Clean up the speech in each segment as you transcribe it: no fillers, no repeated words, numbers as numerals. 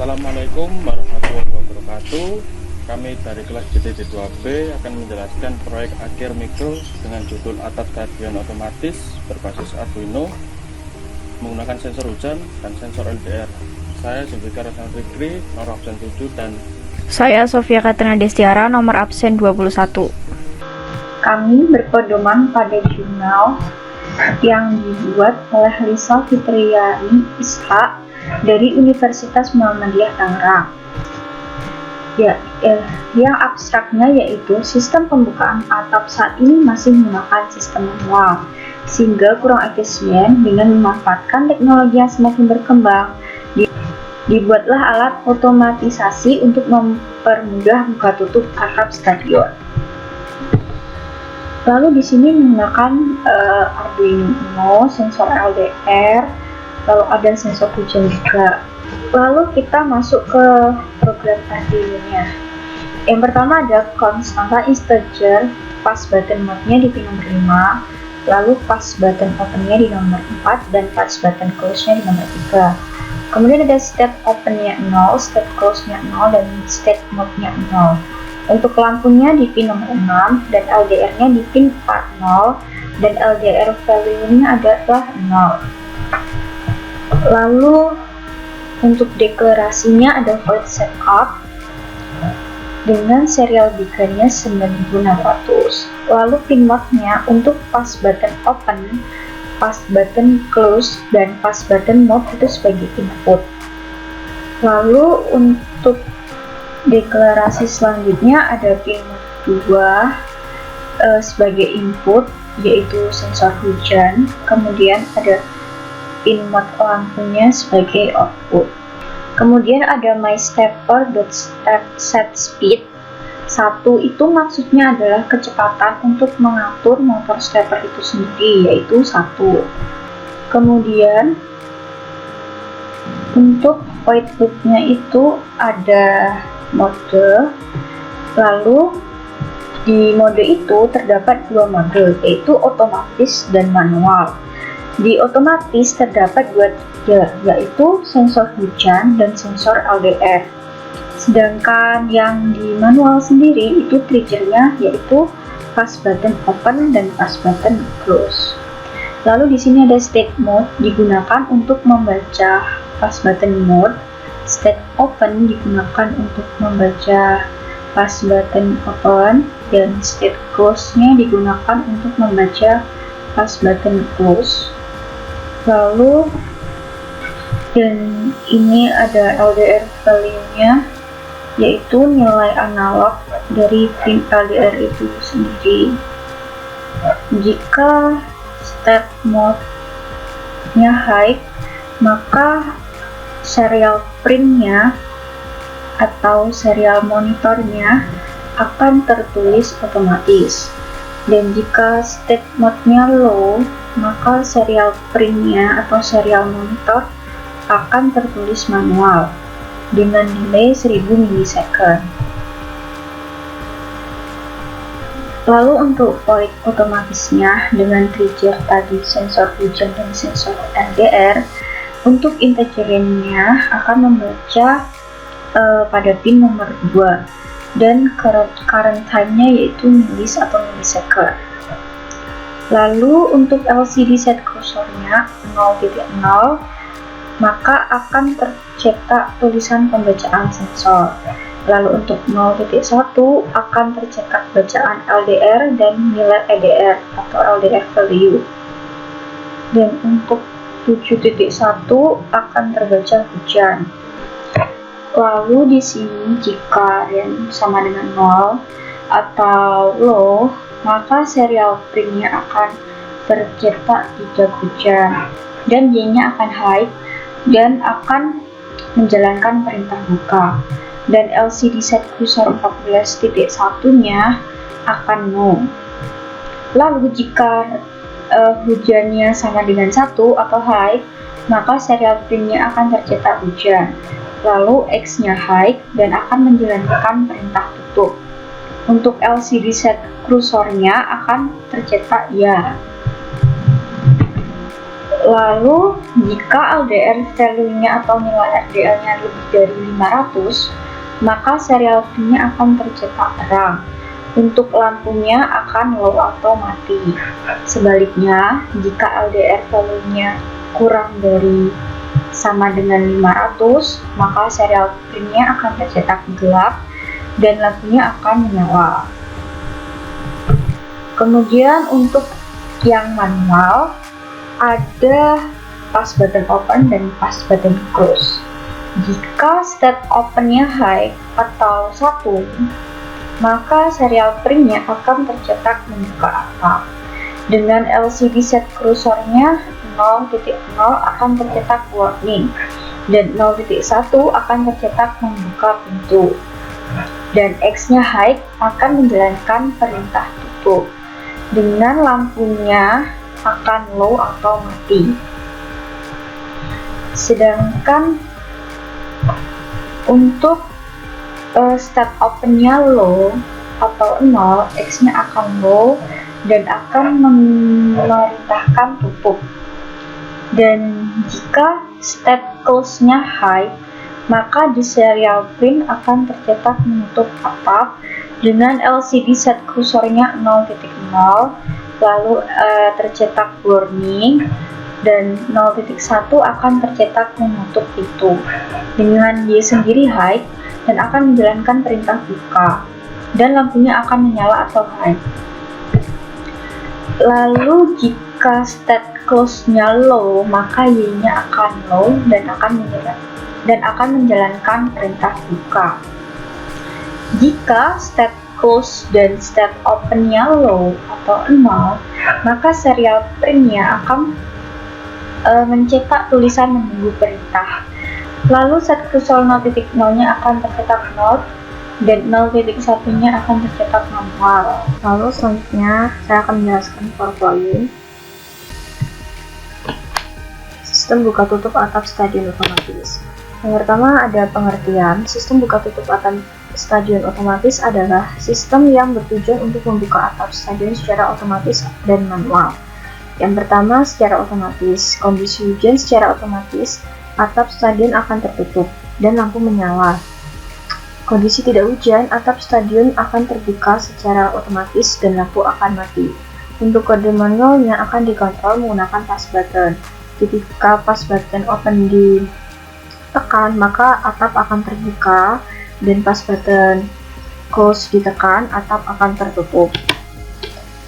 Assalamualaikum warahmatullahi wabarakatuh. Kami dari kelas JTD2B akan menjelaskan proyek akhir mikro dengan judul atap stadion otomatis berbasis Arduino menggunakan sensor hujan dan sensor LDR. Saya Zulfikar Hasan Fikri, nomor absen 7, dan saya Sofia Katrina Destiara, nomor absen 21. Kami berpedoman pada jurnal yang dibuat oleh Lisa Fitriani Ishak dari Universitas Muhammadiyah Tangerang. Yang abstraknya yaitu sistem pembukaan atap saat ini masih menggunakan sistem manual, sehingga kurang efisien. Dengan memanfaatkan teknologi yang semakin berkembang, dibuatlah alat otomatisasi untuk mempermudah buka tutup atap stadion. Lalu di sini menggunakan Arduino, sensor LDR, lalu ada sensor hujan juga. Lalu kita masuk ke program Arduino-nya. Yang pertama ada constanta integer, pass button mode-nya di pin nomor 5, lalu pass button open-nya di nomor 4, dan pass button close-nya di nomor 3. Kemudian ada state open-nya 0, state close-nya 0, dan state mode-nya 0. Untuk lampunya di pin nomor 6 dan LDR-nya di pin 40, dan LDR value-nya adalah 0. Lalu untuk deklarasinya ada void setup dengan serial beginnya 9600. Lalu pin mode-nya untuk pass button open, pass button close, dan pass button mode itu sebagai input. Lalu untuk deklarasi selanjutnya ada pin 2 sebagai input, yaitu sensor hujan. Kemudian ada pin mode lampunya sebagai output. Kemudian ada myStepper.setSpeed. 1 itu maksudnya adalah kecepatan untuk mengatur motor stepper itu sendiri, yaitu 1. Kemudian untuk void loop-nya itu ada mode. Lalu di mode itu terdapat 2 mode, yaitu otomatis dan manual. Di otomatis terdapat 2 trigger, yaitu sensor hujan dan sensor LDR. Sedangkan yang di manual sendiri itu triggernya yaitu pass button open dan pass button close. Lalu di sini ada state mode, digunakan untuk membaca pass button mode. State open digunakan untuk membaca pass button open, dan state close-nya digunakan untuk membaca pass button close. Lalu dan ini ada LDR value-nya, yaitu nilai analog dari pin LDR itu sendiri. Jika step mode-nya high, maka serial print-nya atau serial monitornya akan tertulis otomatis. Dan jika state mode-nya low, maka serial print-nya atau serial monitor akan tertulis manual dengan delay 1000 milisecond. Lalu untuk void otomatisnya dengan trigger tadi sensor hujan dan sensor LDR, untuk integernya akan membaca pada pin nomor 2, dan current time-nya yaitu milis atau milisecond. Lalu untuk LCD set cursor-nya 0.0, maka akan tercetak tulisan pembacaan sensor. Lalu untuk 0.1 akan tercetak bacaan LDR dan nilai EDR atau LDR value. Dan untuk 7.1 akan terbaca hujan. Lalu di sini jika yang sama dengan 0 atau low, maka serial print-nya akan tercetak tidak hujan, dan Y-nya akan high dan akan menjalankan perintah buka. Dan LCD set cursor 14.1-nya akan no. Lalu jika hujannya sama dengan 1 atau high, maka serial print-nya akan tercetak hujan. Lalu X-nya high dan akan menjalankan perintah tutup. Untuk LCD set cursornya akan tercetak ya. Lalu jika LDR value-nya atau nilai RDL-nya lebih dari 500, maka serial pin-nya akan tercetak terang. Untuk lampunya akan low atau mati. Sebaliknya, jika LDR value-nya kurang dari sama dengan 500, maka serial pin-nya akan tercetak gelap dan lampunya akan menyala. Kemudian untuk yang manual, ada pass button open dan pass button close. Jika state open-nya high atau 1, maka serial print-nya akan tercetak membuka atap. Dengan LCD set cursornya 0.0 akan tercetak warning dan 0.1 akan tercetak membuka pintu. Dan X-nya high akan menjalankan perintah tutup. Dengan lampunya akan low atau mati. Sedangkan untuk state open-nya low atau 0, X-nya akan low dan akan memerintahkan tutup. Dan jika state close-nya high, maka di serial print akan tercetak menutup atap dengan LCD set cursornya 0.0, lalu tercetak warning dan 0.1 akan tercetak menutup pintu dengan Y sendiri high dan akan menjalankan perintah buka dan lampunya akan menyala atau high. Lalu jika state close-nya low, maka Y-nya akan low dan akan menjalankan perintah buka. Jika state close dan state open-nya low atau 0, maka serial print-nya akan mencetak tulisan menunggu perintah. Lalu set cursor 0.0-nya akan tercetak not dan 0.1-nya akan tercetak manual. Lalu selanjutnya saya akan menjelaskan for volume. Sistem buka tutup atap stadion otomatis. Yang pertama ada pengertian. Sistem buka tutup atap stadion otomatis adalah sistem yang bertujuan untuk membuka atap stadion secara otomatis dan manual. Yang pertama, secara otomatis. Kondisi hujan secara otomatis, atap stadion akan tertutup dan lampu menyala. Kondisi tidak hujan, atap stadion akan terbuka secara otomatis dan lampu akan mati. Untuk kode manualnya akan dikontrol menggunakan pass button. Ketika pass button open ditekan, maka atap akan terbuka, dan pass button close ditekan, atap akan tertutup.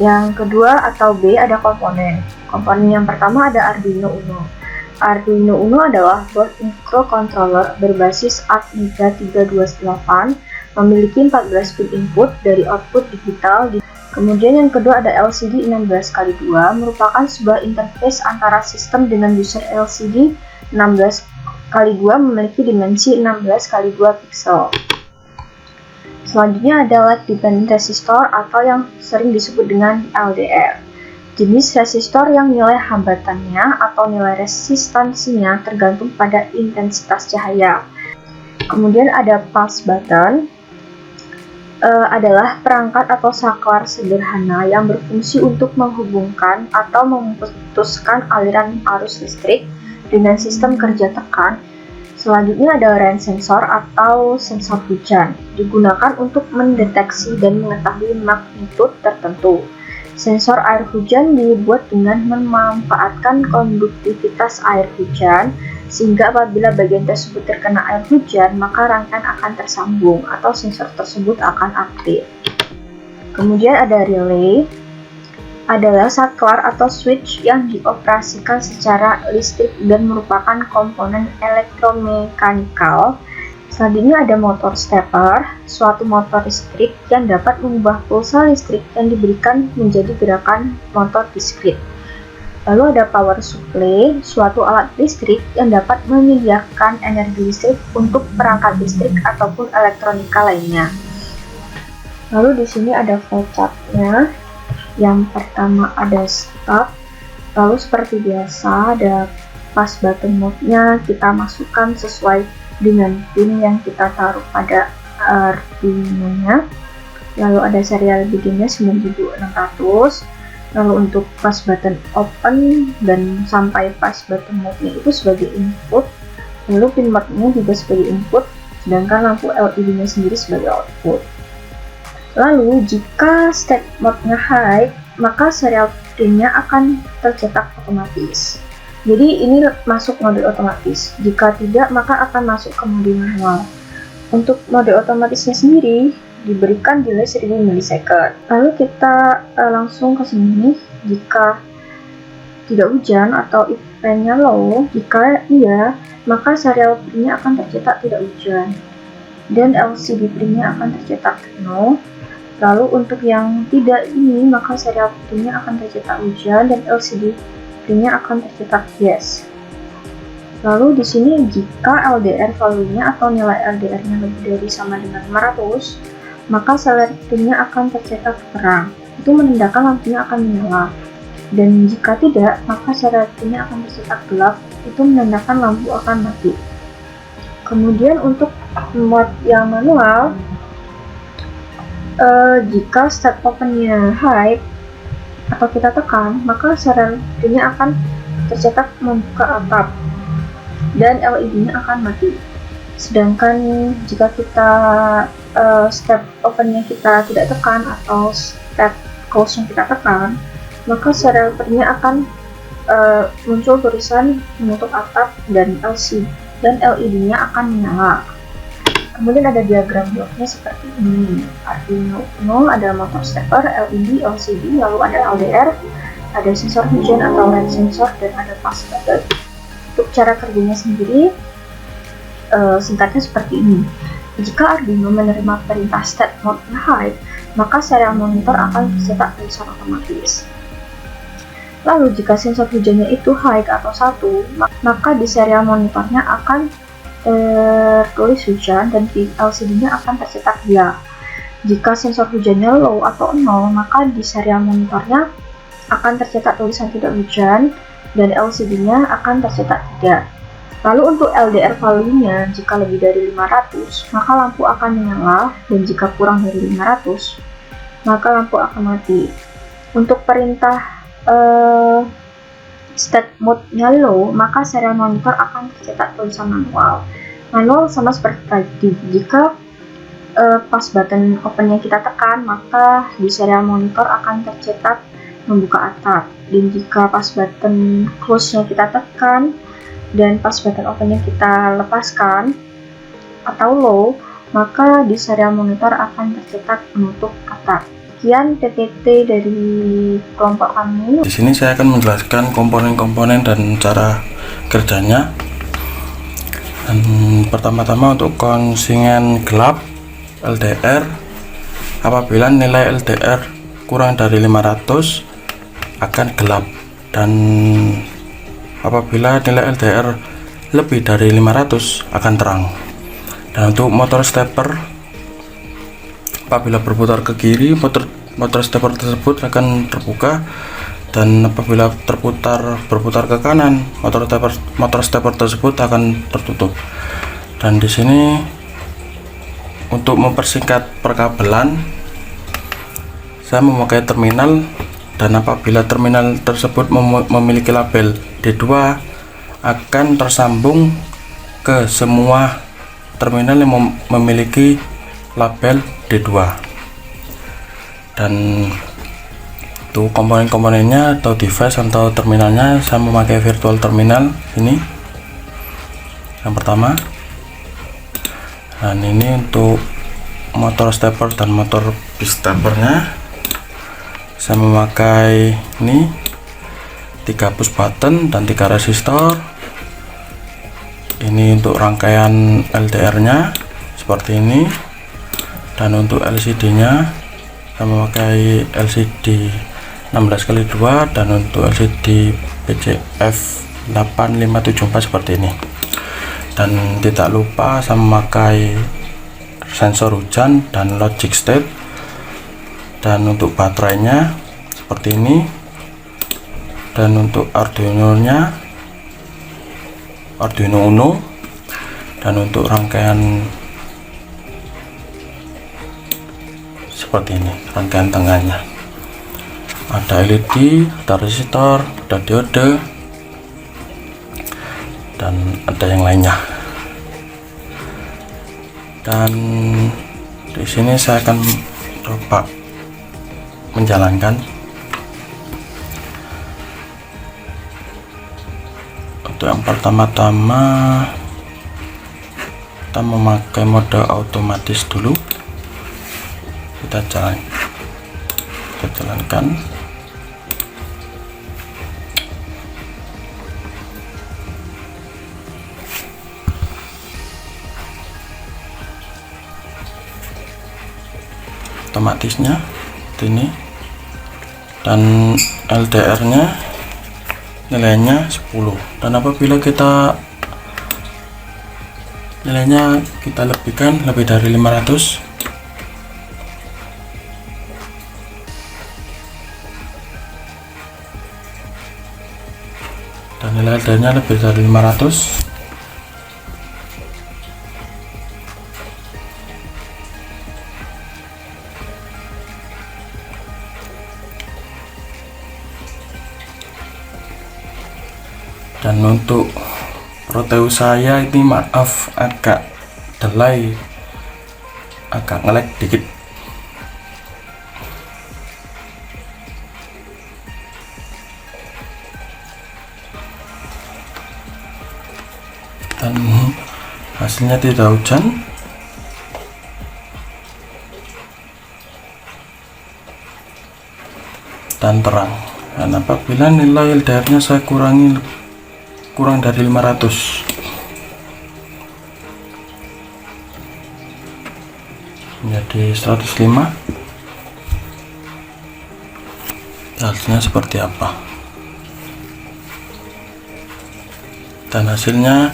Yang kedua atau B ada komponen. Komponen yang pertama ada Arduino Uno. Arduino Uno adalah board microcontroller berbasis Atmega 328, memiliki 14 pin input dari output digital. Kemudian yang kedua ada LCD 16x2, merupakan sebuah interface antara sistem dengan user. LCD 16x2 memiliki dimensi 16x2 pixel. Selanjutnya ada LED dependent resistor atau yang sering disebut dengan LDR. Jenis resistor yang nilai hambatannya atau nilai resistansinya tergantung pada intensitas cahaya. Kemudian ada pulse button, adalah perangkat atau saklar sederhana yang berfungsi untuk menghubungkan atau memutuskan aliran arus listrik dengan sistem kerja tekan. Selanjutnya ada rain sensor atau sensor hujan, digunakan untuk mendeteksi dan mengetahui magnitudo tertentu. Sensor air hujan dibuat dengan memanfaatkan konduktivitas air hujan, sehingga apabila bagian tersebut terkena air hujan, maka rangkaian akan tersambung atau sensor tersebut akan aktif. Kemudian ada relay, adalah saklar atau switch yang dioperasikan secara listrik dan merupakan komponen elektromekanikal. Selanjutnya ada motor stepper, suatu motor listrik yang dapat mengubah pulsa listrik yang diberikan menjadi gerakan motor diskrit. Lalu ada power supply, suatu alat listrik yang dapat menyediakan energi listrik untuk perangkat listrik ataupun elektronika lainnya. Lalu di sini ada flowchart-nya. Yang pertama ada start, lalu seperti biasa ada pass button mode-nya, kita masukkan sesuai dengan pin yang kita taruh pada Arduino-nya. Lalu ada serial begin-nya 9600, Lalu untuk fast button open dan sampai fast button mode-nya itu sebagai input, lalu pin mode-nya juga sebagai input, sedangkan lampu LED-nya sendiri sebagai output. Lalu jika state mode-nya high, maka serial pin-nya akan tercetak otomatis. Jadi ini masuk mode otomatis. Jika tidak, maka akan masuk ke mode manual. Untuk mode otomatisnya sendiri diberikan delay 1000 milisecond. Lalu kita langsung ke sini. Jika tidak hujan atau if rain-nya low, jika iya, maka serial pin-nya akan tercetak tidak hujan dan LCD pin-nya akan tercetak no. Lalu untuk yang tidak ini, maka serial pin-nya akan tercetak hujan dan LCD pin-nya akan tercetak yes. Lalu di sini jika LDR value-nya atau nilai LDR-nya lebih dari sama dengan 500, maka serial pin-nya akan tercetak terang. Itu menandakan lampunya akan menyala. Dan jika tidak, maka serial pin-nya akan tercetak gelap. Itu menandakan lampu akan mati. Kemudian untuk mode yang manual, jika start open-nya high atau kita tekan, maka serial pin-nya akan tercetak membuka atap dan LED-nya akan mati. Sedangkan jika kita step open-nya kita tidak tekan atau step close-nya kita tekan, maka serial pin-nya akan muncul tulisan menutup atap dan LED-nya akan menyala. Kemudian ada diagram bloknya seperti ini. Arduino Uno ada motor stepper, LED, LCD, lalu ada LDR, ada sensor hujan atau rain sensor, dan ada fast button. Untuk cara kerjanya sendiri, singkatnya seperti ini. Jika Arduino menerima perintah state mode high, maka serial monitor akan tercetak tulisan otomatis. Lalu jika sensor hujannya itu high atau 1, maka di serial monitornya akan tertulis hujan dan di LCD-nya akan tercetak ya. Jika sensor hujannya low atau 0, maka di serial monitornya akan tercetak tulisan tidak hujan dan LCD-nya akan tercetak tidak. Lalu untuk LDR value-nya, jika lebih dari 500, maka lampu akan menyala, dan jika kurang dari 500, maka lampu akan mati. Untuk perintah state mode-nya low, maka serial monitor akan tercetak tulisan manual. Manual sama seperti tadi, jika pas button open-nya kita tekan, maka di serial monitor akan tercetak membuka atap. Dan jika pas button close-nya kita tekan dan pas button open-nya kita lepaskan atau low, maka di serial monitor akan tercetak menutup atap. Sekian PPT dari kelompok kami. Di sini saya akan menjelaskan komponen-komponen dan cara kerjanya. Dan pertama-tama untuk konsingen gelap LDR, apabila nilai LDR kurang dari 500 akan gelap, dan apabila nilai LDR lebih dari 500 akan terang. Dan untuk motor stepper, apabila berputar ke kiri, motor stepper tersebut akan terbuka, dan apabila berputar ke kanan, motor stepper tersebut akan tertutup. Dan di sini untuk mempersingkat perkabelan, saya memakai terminal, dan apabila terminal tersebut memiliki label D2 akan tersambung ke semua terminal yang memiliki label D2. Dan untuk komponen-komponennya atau device atau terminalnya, saya memakai virtual terminal ini yang pertama. Dan ini untuk motor stepper dan motor steppernya, saya memakai ini 3 push button dan 3 resistor. Ini untuk rangkaian LDR nya seperti ini, dan untuk LCD nya saya memakai LCD 16x2 dan untuk LCD PCF 8574 seperti ini. Dan tidak lupa saya memakai sensor hujan dan logic state. Dan untuk baterainya seperti ini, dan untuk Arduino Uno, dan untuk rangkaian seperti ini, rangkaian tengahnya. ada LED, ada resistor, ada diode, dan ada yang lainnya. Dan di sini saya akan coba menjalankan. Untuk yang pertama-tama kita memakai mode otomatis dulu. Kita jalankan. Otomatisnya ini, dan LDR nya nilainya 10, dan apabila kita nilainya kita lebihkan lebih dari 500, dan nilai LDR nya lebih dari 500, dan untuk Proteus saya ini maaf agak delay, agak nge-lag dikit. Dan hasilnya tidak hujan, dan terang. Dan apabila nilai LDR nya saya kurang dari 500, menjadi 105, hasilnya seperti apa. Dan hasilnya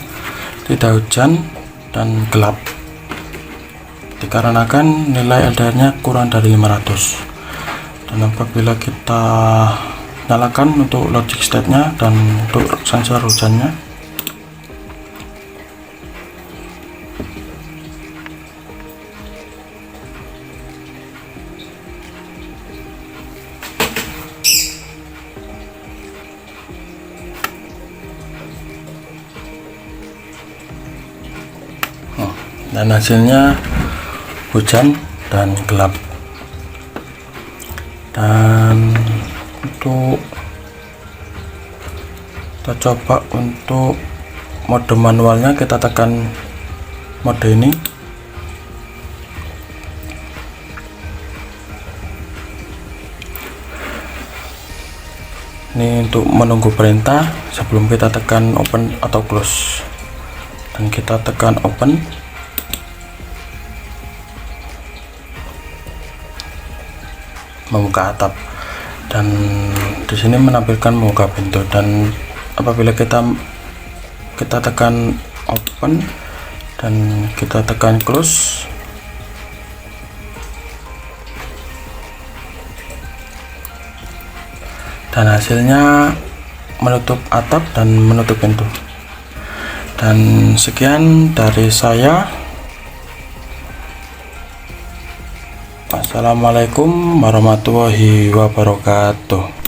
tidak hujan dan gelap, dikarenakan nilai LDR nya kurang dari 500. Dan apabila kita nyalakan untuk logic state nya dan untuk sensor hujannya, dan hasilnya hujan dan gelap. Dan untuk kita coba untuk mode manualnya, kita tekan mode ini. Ini untuk menunggu perintah sebelum kita tekan open atau close, dan kita tekan open. Membuka atap, dan di sini menampilkan membuka pintu. Dan apabila kita tekan open dan kita tekan close, dan hasilnya menutup atap dan menutup pintu. Dan sekian dari saya. Assalamualaikum warahmatullahi wabarakatuh.